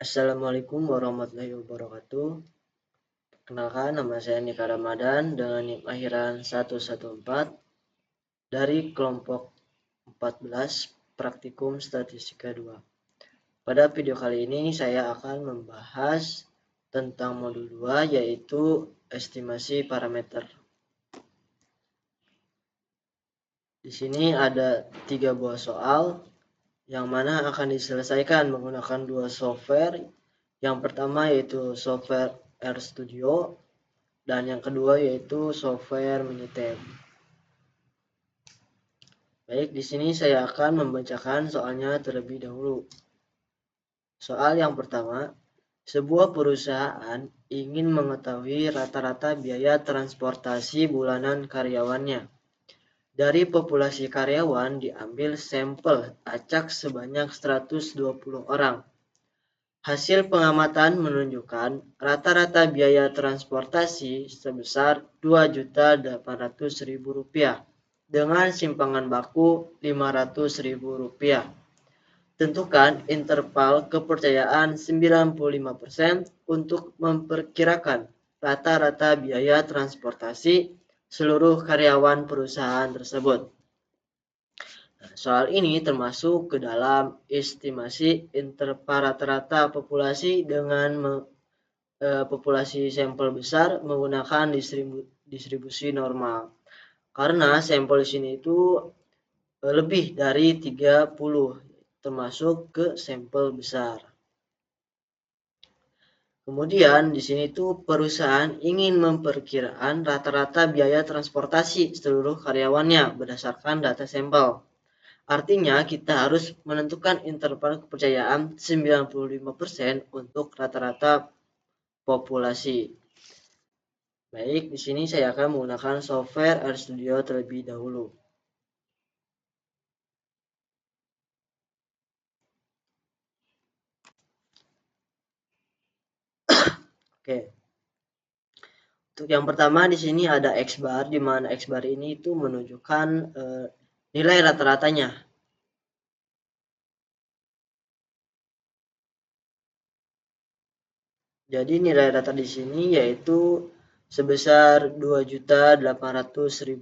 Assalamualaikum warahmatullahi wabarakatuh. Perkenalkan, nama saya Nika Ramadan dengan NIM akhiran 114 dari kelompok 14 Praktikum Statistika 2. Pada video kali ini saya akan membahas tentang modul 2 yaitu estimasi parameter. Di sini ada 3 buah soal yang mana akan diselesaikan menggunakan 2 software. Yang pertama yaitu software RStudio dan yang kedua yaitu software Minitab. Baik, di sini saya akan membacakan soalnya terlebih dahulu. Soal yang pertama, sebuah perusahaan ingin mengetahui rata-rata biaya transportasi bulanan karyawannya. Dari populasi karyawan diambil sampel acak sebanyak 120 orang. Hasil pengamatan menunjukkan rata-rata biaya transportasi sebesar Rp2.800.000 dengan simpangan baku Rp500.000. Tentukan interval kepercayaan 95% untuk memperkirakan rata-rata biaya transportasi seluruh karyawan perusahaan tersebut. Soal ini termasuk ke dalam estimasi interval rata-rata populasi dengan populasi sampel besar menggunakan distribusi normal. Karena sampel di sini itu lebih dari 30 termasuk ke sampel besar. Kemudian di sini tuh perusahaan ingin memperkirakan rata-rata biaya transportasi seluruh karyawannya berdasarkan data sampel. Artinya kita harus menentukan interval kepercayaan 95% untuk rata-rata populasi. Baik, di sini saya akan menggunakan software RStudio terlebih dahulu. Oke. Untuk yang pertama di sini ada X bar, di mana X bar ini itu menunjukkan nilai rata-ratanya. Jadi nilai rata di sini yaitu sebesar Rp2.800.000.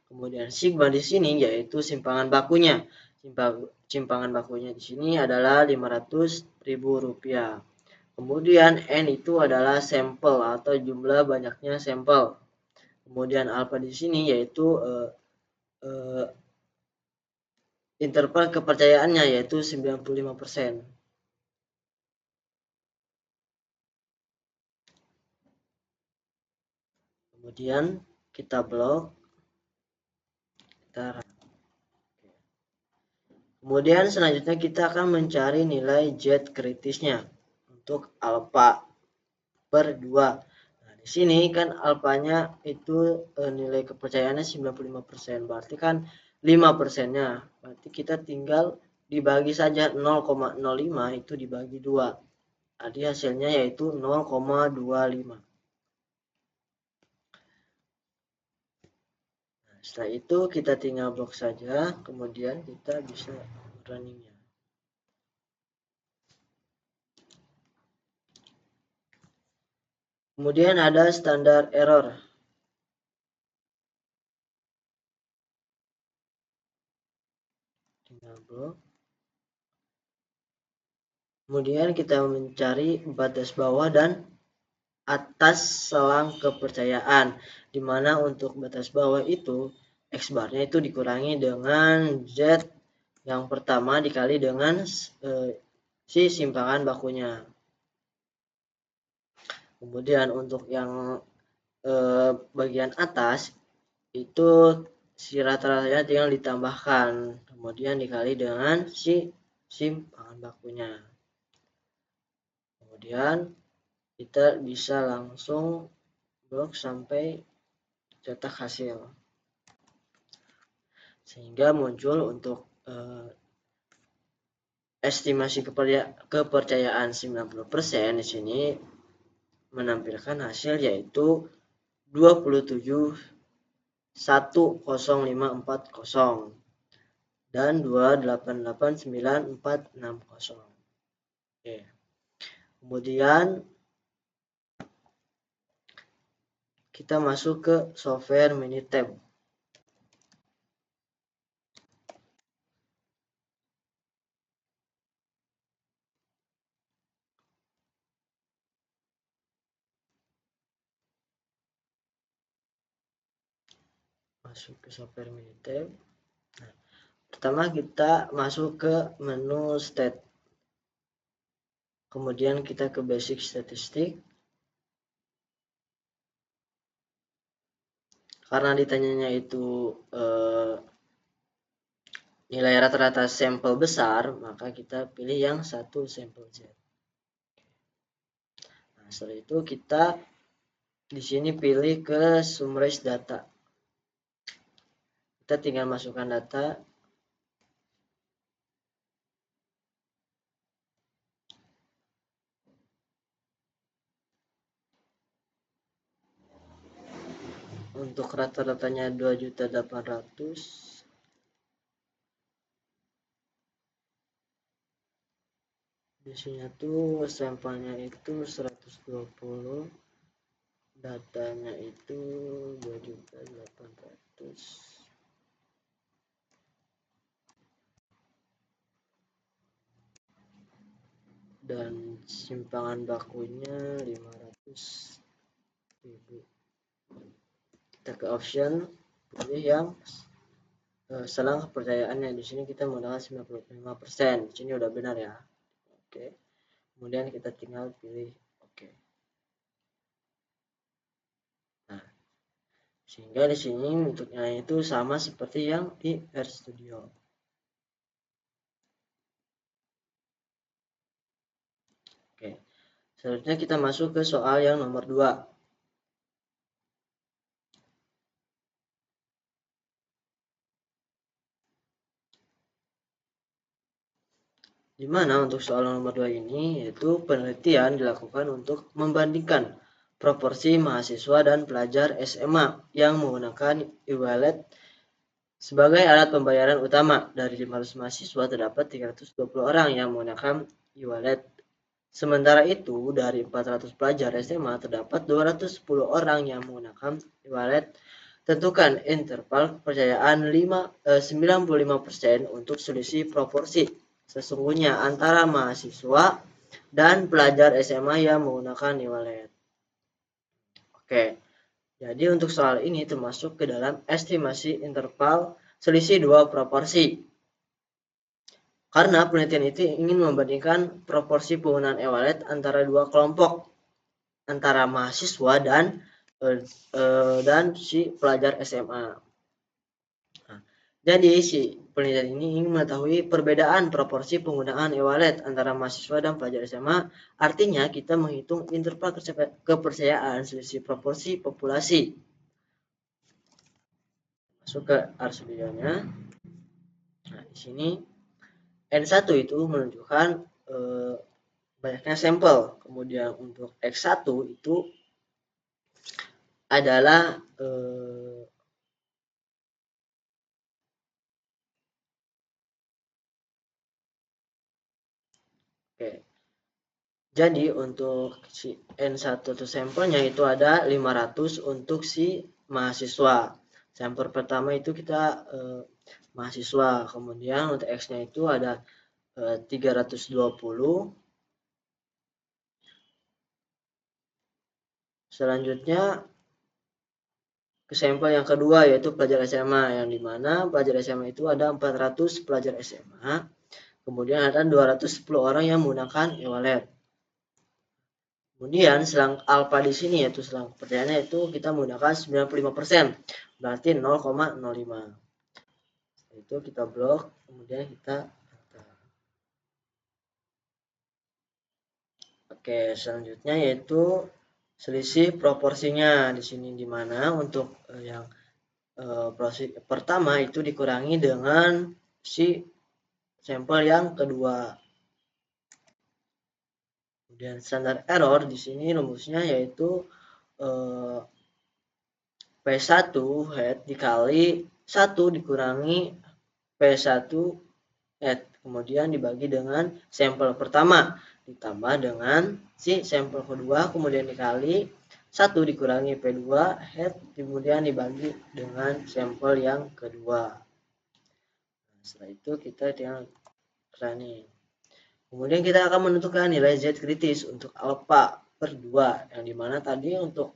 Kemudian sigma di sini yaitu simpangan bakunya. Simpangan bakunya di sini adalah Rp500.000. Kemudian N itu adalah sampel atau jumlah banyaknya sampel. Kemudian alfa di sini yaitu interval kepercayaannya yaitu 95%. Kemudian kita blok. Kemudian selanjutnya kita akan mencari nilai Z kritisnya untuk alfa per 2. Nah, di sini kan alfanya itu nilai kepercayaannya 95%. Berarti kan 5%-nya. Berarti kita tinggal dibagi saja 0,05 itu dibagi 2. Jadi hasilnya yaitu 0,25. Setelah itu kita tinggal blok saja, kemudian kita bisa runningnya. Kemudian ada standar error. Tinggal blok. Kemudian kita mencari batas bawah dan atas selang kepercayaan, di mana untuk batas bawah itu X barnya itu dikurangi dengan Z yang pertama dikali dengan si simpangan bakunya. Kemudian untuk yang bagian atas itu si rata-ratanya tinggal ditambahkan, kemudian dikali dengan si simpangan bakunya. Kemudian kita bisa langsung blok sampai cetak hasil, sehingga muncul untuk estimasi kepercayaan 90% di sini menampilkan hasil yaitu 27.10540 dan 2889460, Oke. Kemudian kita masuk ke software Minitab. Masuk ke software Minitab. Nah, pertama kita masuk ke menu stat. Kemudian kita ke basic statistik. Karena ditanyanya itu nilai rata-rata sampel besar, maka kita pilih yang satu sampel Z. Nah, setelah itu kita di sini pilih ke summarize data. Kita tinggal masukkan data. Untuk rata-ratanya 2.800.000. Isinya tuh sampelnya itu 120, datanya itu 2.800.000. Dan simpangan bakunya 500.000. Kita ke option, pilih yang selang kepercayaannya. Di sini kita menggunakan 95%. Di sini udah benar ya. Oke. Kemudian kita tinggal pilih oke. Nah, sehingga di sini bentuknya itu sama seperti yang di RStudio. Oke. Selanjutnya kita masuk ke soal yang nomor 2. Di mana untuk soal nomor 2 ini yaitu penelitian dilakukan untuk membandingkan proporsi mahasiswa dan pelajar SMA yang menggunakan e-wallet sebagai alat pembayaran utama. Dari 500 mahasiswa terdapat 320 orang yang menggunakan e-wallet. Sementara itu dari 400 pelajar SMA terdapat 210 orang yang menggunakan e-wallet. Tentukan interval kepercayaan 95% untuk selisih proporsi sesungguhnya antara mahasiswa dan pelajar SMA yang menggunakan e-wallet. Oke, jadi untuk soal ini termasuk ke dalam estimasi interval selisih dua proporsi. Karena penelitian itu ingin membandingkan proporsi penggunaan e-wallet antara dua kelompok, antara mahasiswa dan si pelajar SMA. Nah, jadi si penelitian ini ingin mengetahui perbedaan proporsi penggunaan e-wallet antara mahasiswa dan pelajar SMA. Artinya kita menghitung interval kepercayaan selisih proporsi populasi. Masuk ke RStudio-nya. Nah, di sini N1 itu menunjukkan banyaknya sampel. Kemudian untuk X1 itu adalah oke. Jadi untuk si N1 itu sampelnya itu ada 500 untuk si mahasiswa. Sampel pertama itu kita mahasiswa. Kemudian untuk X-nya itu ada 320. Selanjutnya ke sampel yang kedua yaitu pelajar SMA, yang dimana pelajar SMA itu ada 400 pelajar SMA. Kemudian ada 210 orang yang menggunakan e-wallet. Kemudian selang alfa di sini yaitu selang kepercayaannya itu kita menggunakan 95%, berarti 0,05. Itu kita blok, kemudian kita oke, selanjutnya yaitu selisih proporsinya di sini, di mana untuk yang proporsi pertama itu dikurangi dengan si sampel yang kedua. Kemudian standar error di sini rumusnya yaitu P1 head dikali 1 dikurangi P1 head, kemudian dibagi dengan sampel pertama, ditambah dengan si sampel kedua, kemudian dikali 1 dikurangi P2 head, kemudian dibagi dengan sampel yang kedua. Nah, setelah itu kita tinggal running. Kemudian kita akan menentukan nilai Z kritis untuk alpha per 2, yang dimana tadi untuk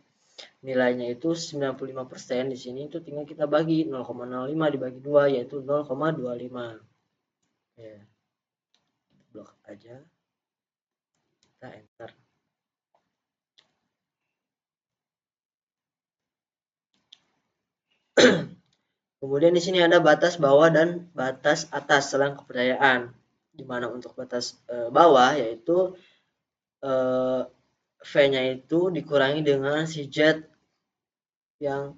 nilainya itu 95%, di sini itu tinggal kita bagi 0,05 dibagi 2 yaitu 0,25. Oke. Blok aja. Kita enter. Kemudian di sini ada batas bawah dan batas atas selang kepercayaan. Di mana untuk batas bawah yaitu V-nya itu dikurangi dengan si Z yang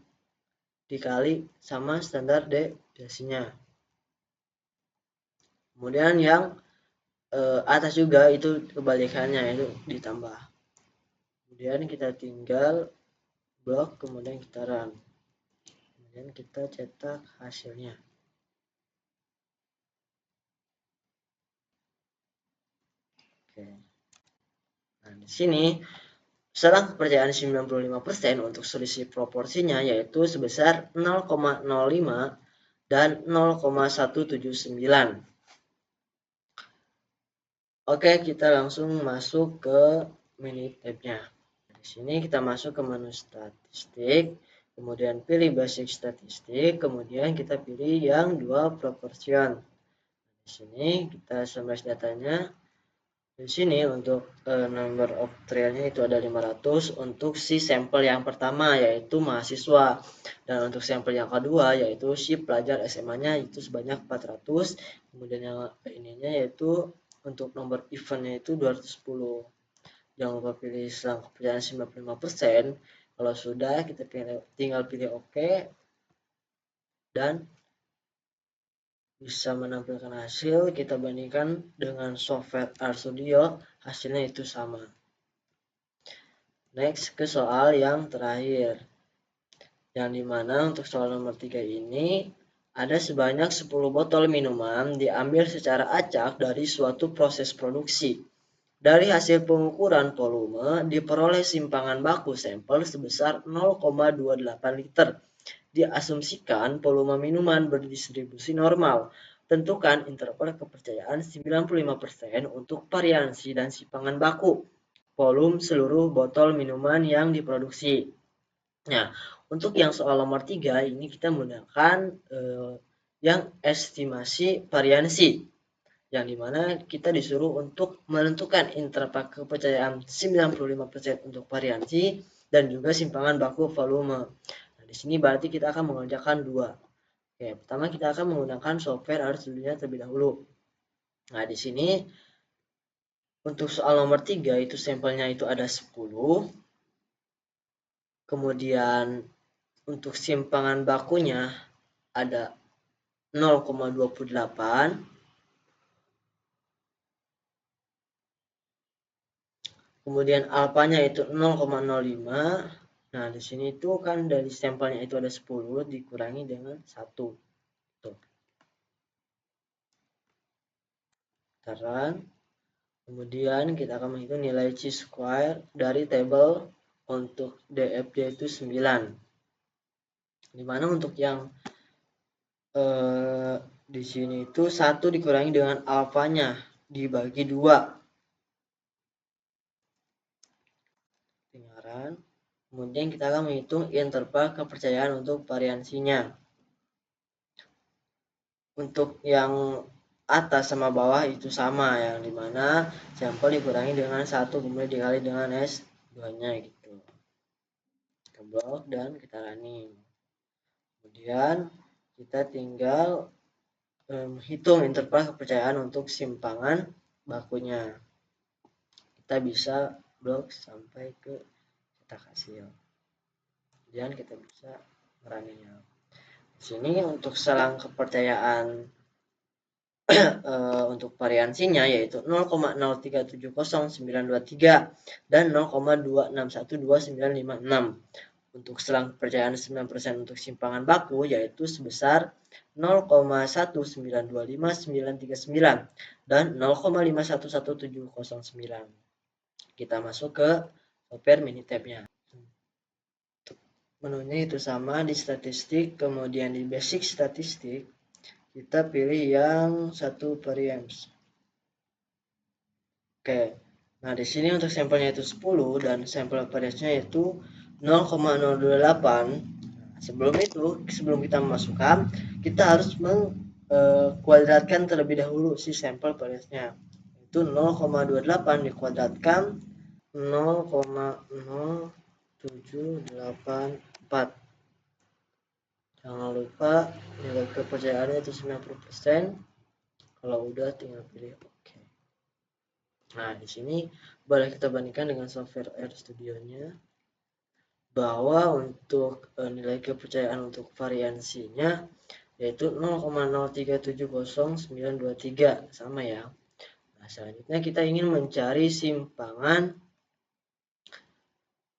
dikali sama standar deviasinya. Kemudian yang atas juga itu kebalikannya, itu ditambah. Kemudian kita tinggal blok, kemudian kita run. Kemudian kita cetak hasilnya. Oke. Nah, di sini selang kepercayaan 95% untuk selisih proporsinya yaitu sebesar 0,05 dan 0,179. Oke, kita langsung masuk ke Minitab-nya. Di sini kita masuk ke menu statistik, kemudian pilih basic statistik, kemudian kita pilih yang 2 proportion. Di sini kita summarize datanya. Di sini untuk number of trialnya itu ada 500 untuk si sampel yang pertama yaitu mahasiswa, dan untuk sampel yang kedua yaitu si pelajar SMA-nya itu sebanyak 400. Kemudian yang ininya yaitu untuk nomor eventnya itu 210. Jangan lupa pilih selang kepercayaan 95%. Kalau sudah kita tinggal pilih OK dan bisa menampilkan hasil. Kita bandingkan dengan software RStudio, hasilnya itu sama. Next ke soal yang terakhir, yang dimana untuk soal nomor 3 ini ada sebanyak 10 botol minuman diambil secara acak dari suatu proses produksi. Dari hasil pengukuran volume diperoleh simpangan baku sampel sebesar 0,28 liter. Diasumsikan volume minuman berdistribusi normal. Tentukan interval kepercayaan 95% untuk variansi dan simpangan baku volume seluruh botol minuman yang diproduksi. Nah, untuk yang soal nomor 3 ini kita menggunakan yang estimasi variansi, yang dimana kita disuruh untuk menentukan interval kepercayaan 95% untuk variansi dan juga simpangan baku volume. Di sini berarti kita akan mengerjakan 2. Oke, pertama kita akan menggunakan software RStudio terlebih dahulu. Nah, di sini untuk soal nomor 3 itu sampelnya itu ada 10. Kemudian untuk simpangan bakunya ada 0,28. Kemudian alfanya itu 0,05. Nah, di sini itu kan dari sampelnya itu ada 10 dikurangi dengan 1. Tuh. Sekarang kemudian kita akan menghitung nilai chi-square dari tabel untuk DFD itu 9. Dimana untuk yang di sini itu 1 dikurangi dengan alfanya dibagi 2. Tinggalan. Kemudian kita akan menghitung interval kepercayaan untuk variansinya. Untuk yang atas sama bawah itu sama, yang dimana sampel dikurangi dengan 1 kemudian dikali dengan S2-nya gitu. Kita blok dan kita running. Kemudian kita tinggal hitung interval kepercayaan untuk simpangan bakunya. Kita bisa blok sampai ke cetak hasil. Kemudian kita bisa merunningnya. Di sini untuk selang kepercayaan untuk variansinya yaitu 0,0370923 dan 0,261296. untuk selang kepercayaan 9% untuk simpangan baku yaitu sebesar 0,1925939 dan 0,511709. Kita masuk ke software Minitab-nya. Menunya itu sama di statistik, kemudian di basic statistik kita pilih yang satu variance. Oke. Nah, di sini untuk sampelnya itu 10 dan sampel variance-nya itu 0,028. Sebelum kita memasukkan, kita harus mengkuadratkan terlebih dahulu si sampel variance-nya. Itu 0,28 dikuadratkan 0,0784. Jangan lupa nilai kepercayaannya itu 90%. Kalau udah tinggal pilih oke. Nah, di sini boleh kita bandingkan dengan software RStudio-nya bahwa untuk nilai kepercayaan untuk variansinya yaitu 0,0370923 sama ya. Nah, selanjutnya kita ingin mencari simpangan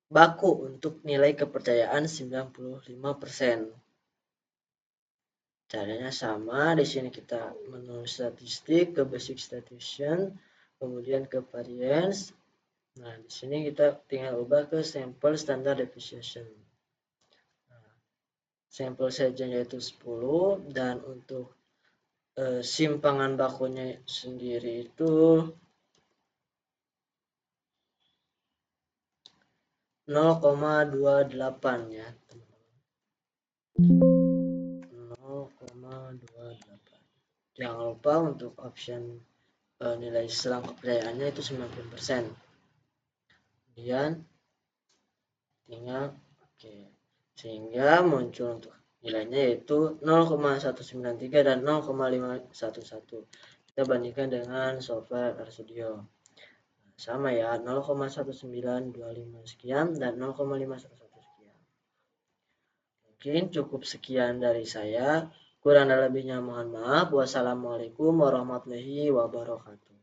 baku untuk nilai kepercayaan 95%. Caranya sama, di sini kita menulis statistik ke basic statistic, kemudian ke variance. Nah, di sini kita tinggal ubah ke sample standard deviation. Nah, sampel saja yaitu 10 dan untuk simpangan bakunya sendiri itu 0,28 ya, teman-teman. 0,28. Jangan lupa untuk option nilai selang kepercayaannya itu 90%. Kemudian tinggal oke. Sehingga muncul untuk nilainya yaitu 0,193 dan 0,511. Kita bandingkan dengan software RStudio. Sama ya, 0,1925 sekian dan 0,511 sekian. Mungkin cukup sekian dari saya. Kurang dan lebihnya mohon maaf. Wassalamualaikum warahmatullahi wabarakatuh.